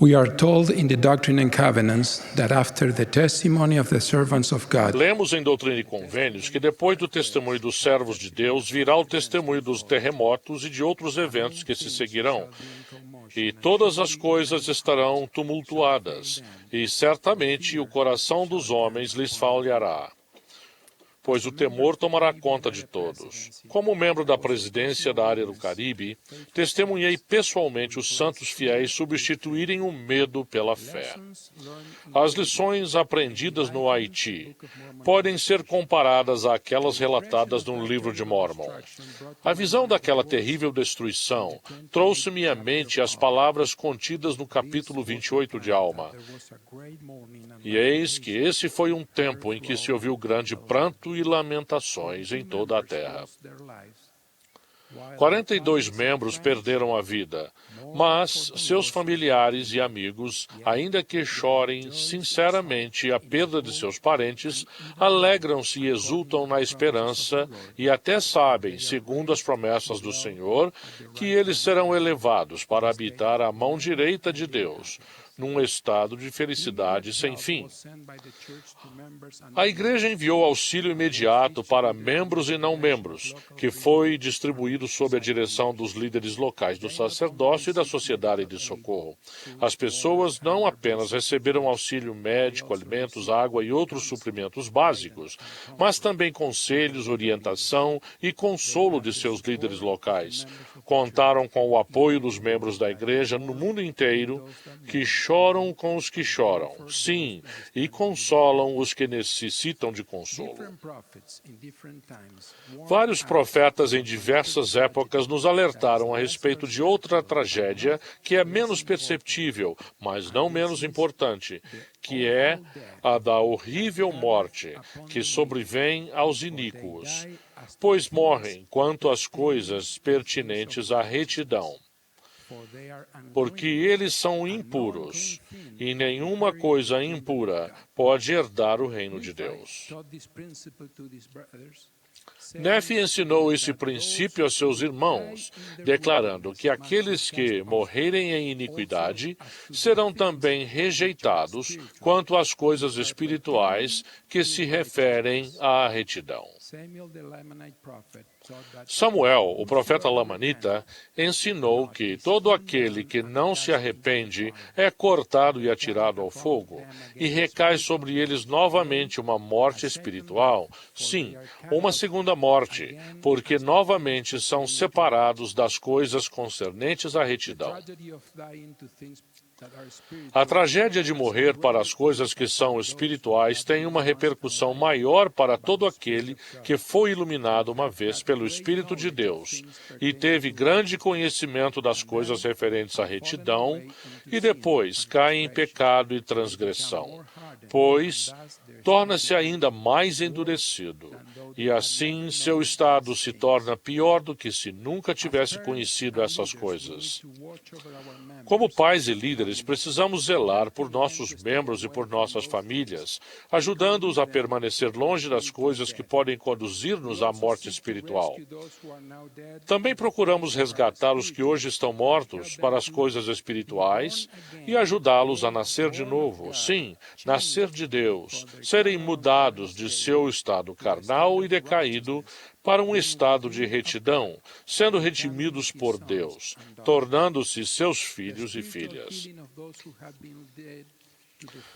We are told in the Doctrine and Covenants that after the testimony of the servants of God, Lemos em Doutrina e Convênios que depois do testemunho dos servos de Deus virá o testemunho dos terremotos e de outros eventos que se seguirão. E todas as coisas estarão tumultuadas, e certamente o coração dos homens lhes falhará, pois o temor tomará conta de todos. Como membro da presidência da área do Caribe, testemunhei pessoalmente os santos fiéis substituírem o medo pela fé. As lições aprendidas no Haiti podem ser comparadas àquelas relatadas no livro de Mórmon. A visão daquela terrível destruição trouxe-me à mente as palavras contidas no capítulo 28 de Alma. E eis que esse foi um tempo em que se ouviu grande pranto e lamentações em toda a terra. 42 membros perderam a vida, mas seus familiares e amigos, ainda que chorem sinceramente a perda de seus parentes, alegram-se e exultam na esperança e até sabem, segundo as promessas do Senhor, que eles serão elevados para habitar à mão direita de Deus, num estado de felicidade sem fim. A Igreja enviou auxílio imediato para membros e não membros, que foi distribuído sob a direção dos líderes locais do sacerdócio e da sociedade de socorro. As pessoas não apenas receberam auxílio médico, alimentos, água e outros suprimentos básicos, mas também conselhos, orientação e consolo de seus líderes locais. Contaram com o apoio dos membros da Igreja no mundo inteiro, que choram com os que choram, sim, e consolam os que necessitam de consolo. Vários profetas em diversas épocas nos alertaram a respeito de outra tragédia que é menos perceptível, mas não menos importante, que é a da horrível morte que sobrevém aos iníquos, pois morrem quanto às coisas pertinentes à retidão. Porque eles são impuros, e nenhuma coisa impura pode herdar o reino de Deus. Nefe ensinou esse princípio a seus irmãos, declarando que aqueles que morrerem em iniquidade serão também rejeitados quanto às coisas espirituais que se referem à retidão. Samuel, o profeta lamanita, ensinou que todo aquele que não se arrepende é cortado e atirado ao fogo, e recai sobre eles novamente uma morte espiritual, sim, uma segunda morte, porque novamente são separados das coisas concernentes à retidão. A tragédia de morrer para as coisas que são espirituais tem uma repercussão maior para todo aquele que foi iluminado uma vez pelo Espírito de Deus e teve grande conhecimento das coisas referentes à retidão e depois cai em pecado e transgressão, pois torna-se ainda mais endurecido, e assim seu estado se torna pior do que se nunca tivesse conhecido essas coisas. Como pais e líderes, precisamos zelar por nossos membros e por nossas famílias, ajudando-os a permanecer longe das coisas que podem conduzir-nos à morte espiritual. Também procuramos resgatar os que hoje estão mortos para as coisas espirituais e ajudá-los a nascer de novo, sim, nascer de Deus, serem mudados de seu estado carnal e decaído para um estado de retidão, sendo redimidos por Deus, tornando-se seus filhos e filhas.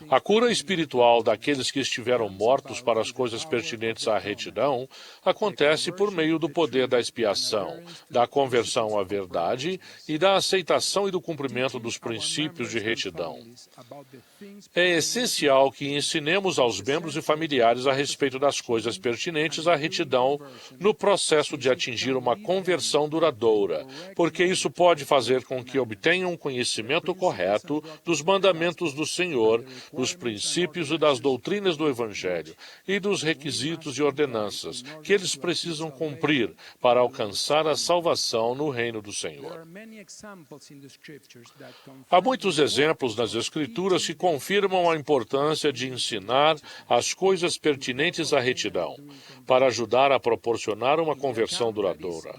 A cura espiritual daqueles que estiveram mortos para as coisas pertinentes à retidão acontece por meio do poder da expiação, da conversão à verdade e da aceitação e do cumprimento dos princípios de retidão. É essencial que ensinemos aos membros e familiares a respeito das coisas pertinentes à retidão no processo de atingir uma conversão duradoura, porque isso pode fazer com que obtenham um conhecimento correto dos mandamentos do Senhor, dos princípios e das doutrinas do Evangelho e dos requisitos e ordenanças que eles precisam cumprir para alcançar a salvação no reino do Senhor. Há muitos exemplos nas Escrituras que confirmam a importância de ensinar as coisas pertinentes à retidão, para ajudar a proporcionar uma conversão duradoura.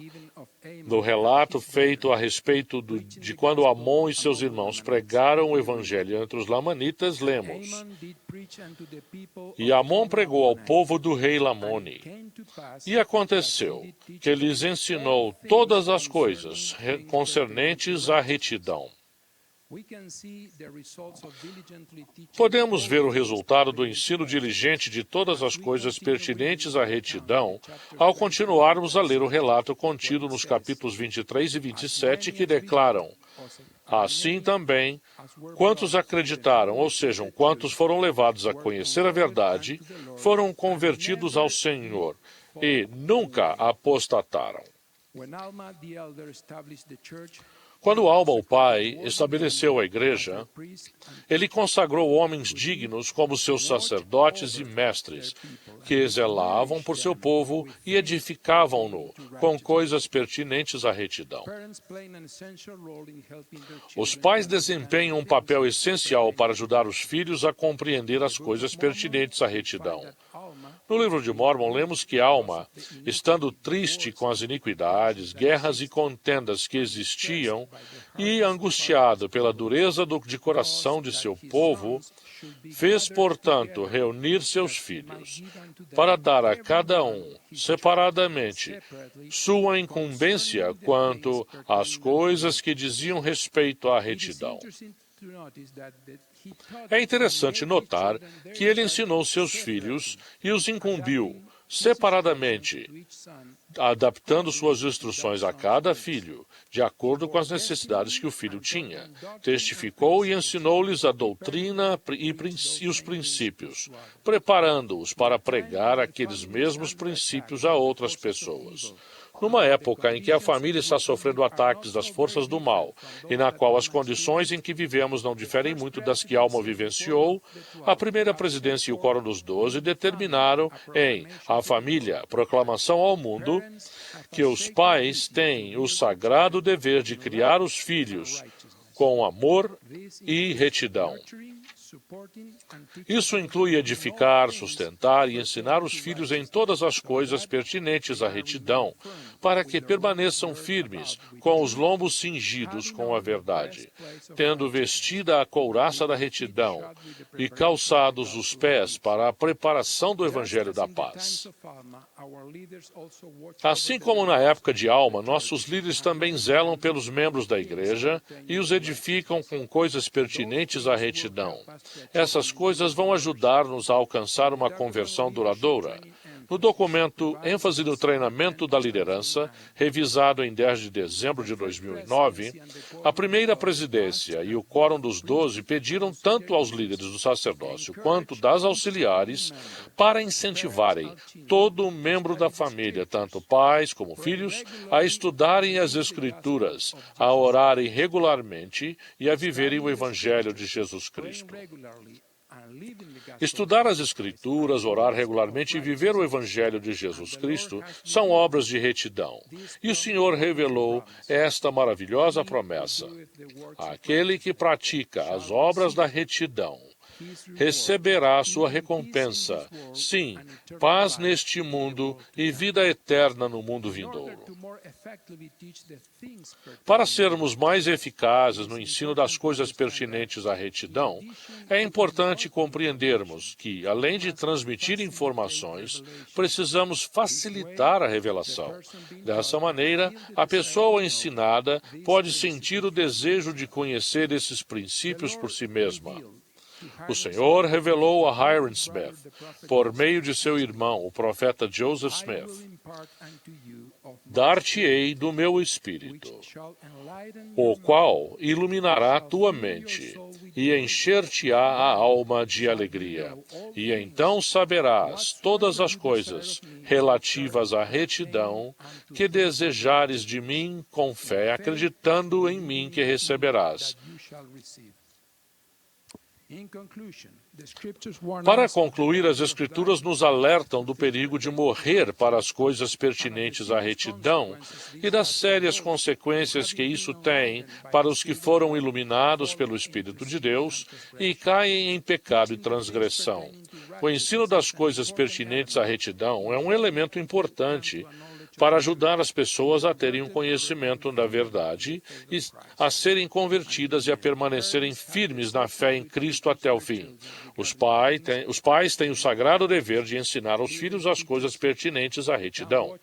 No relato feito a respeito de quando Amon e seus irmãos pregaram o evangelho entre os lamanitas, lemos: E Amon pregou ao povo do rei Lamone. E aconteceu que lhes ensinou todas as coisas concernentes à retidão. Podemos ver o resultado do ensino diligente de todas as coisas pertinentes à retidão ao continuarmos a ler o relato contido nos capítulos 23 e 27, que declaram: Assim também, quantos acreditaram, ou seja, quantos foram levados a conhecer a verdade, foram convertidos ao Senhor e nunca apostataram. Quando Alma, o pai, estabeleceu a igreja, ele consagrou homens dignos como seus sacerdotes e mestres, que zelavam por seu povo e edificavam-no com coisas pertinentes à retidão. Os pais desempenham um papel essencial para ajudar os filhos a compreender as coisas pertinentes à retidão. No livro de Mórmon, lemos que Alma, estando triste com as iniquidades, guerras e contendas que existiam, e angustiado pela dureza de coração de seu povo, fez, portanto, reunir seus filhos, para dar a cada um, separadamente, sua incumbência quanto às coisas que diziam respeito à retidão. É interessante notar que ele ensinou seus filhos e os incumbiu separadamente, adaptando suas instruções a cada filho, de acordo com as necessidades que o filho tinha. Testificou e ensinou-lhes a doutrina e os princípios, preparando-os para pregar aqueles mesmos princípios a outras pessoas. Numa época em que a família está sofrendo ataques das forças do mal e na qual as condições em que vivemos não diferem muito das que Alma vivenciou, a primeira presidência e o Quórum dos 12 determinaram em A Família, Proclamação ao Mundo, que os pais têm o sagrado dever de criar os filhos com amor e retidão. Isso inclui edificar, sustentar e ensinar os filhos em todas as coisas pertinentes à retidão, para que permaneçam firmes, com os lombos cingidos com a verdade, tendo vestida a couraça da retidão e calçados os pés para a preparação do Evangelho da paz. Assim como na época de Alma, nossos líderes também zelam pelos membros da igreja e os edificam com coisas pertinentes à retidão. Essas coisas vão ajudar-nos a alcançar uma conversão duradoura. No documento ênfase no treinamento da liderança, revisado em 10 de dezembro de 2009, a primeira presidência e o Quórum dos 12 pediram tanto aos líderes do sacerdócio quanto das auxiliares para incentivarem todo membro da família, tanto pais como filhos, a estudarem as Escrituras, a orarem regularmente e a viverem o Evangelho de Jesus Cristo. Estudar as Escrituras, orar regularmente e viver o Evangelho de Jesus Cristo são obras de retidão. E o Senhor revelou esta maravilhosa promessa: aquele que pratica as obras da retidão receberá sua recompensa, sim, paz neste mundo e vida eterna no mundo vindouro. Para sermos mais eficazes no ensino das coisas pertinentes à retidão, é importante compreendermos que, além de transmitir informações, precisamos facilitar a revelação. Dessa maneira, a pessoa ensinada pode sentir o desejo de conhecer esses princípios por si mesma. O Senhor revelou a Hyrum Smith, por meio de seu irmão, o profeta Joseph Smith: dar-te-ei do meu espírito, o qual iluminará tua mente e encher-te-á a alma de alegria. E então saberás todas as coisas relativas à retidão que desejares de mim com fé, acreditando em mim que receberás. Para concluir, as Escrituras nos alertam do perigo de morrer para as coisas pertinentes à retidão e das sérias consequências que isso tem para os que foram iluminados pelo Espírito de Deus e caem em pecado e transgressão. O ensino das coisas pertinentes à retidão é um elemento importante para ajudar as pessoas a terem um conhecimento da verdade e a serem convertidas e a permanecerem firmes na fé em Cristo até o fim. Os pais têm o sagrado dever de ensinar aos filhos as coisas pertinentes à retidão.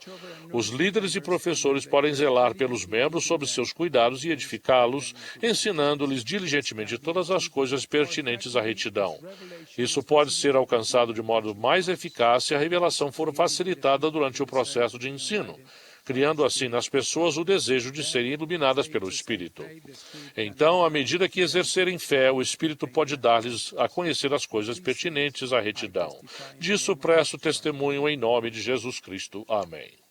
Os líderes e professores podem zelar pelos membros sob seus cuidados e edificá-los, ensinando-lhes diligentemente todas as coisas pertinentes à retidão. Isso pode ser alcançado de modo mais eficaz se a revelação for facilitada durante o processo de ensino, criando assim nas pessoas o desejo de serem iluminadas pelo Espírito. Então, à medida que exercerem fé, o Espírito pode dar-lhes a conhecer as coisas pertinentes à retidão. Disso presto testemunho em nome de Jesus Cristo. Amém.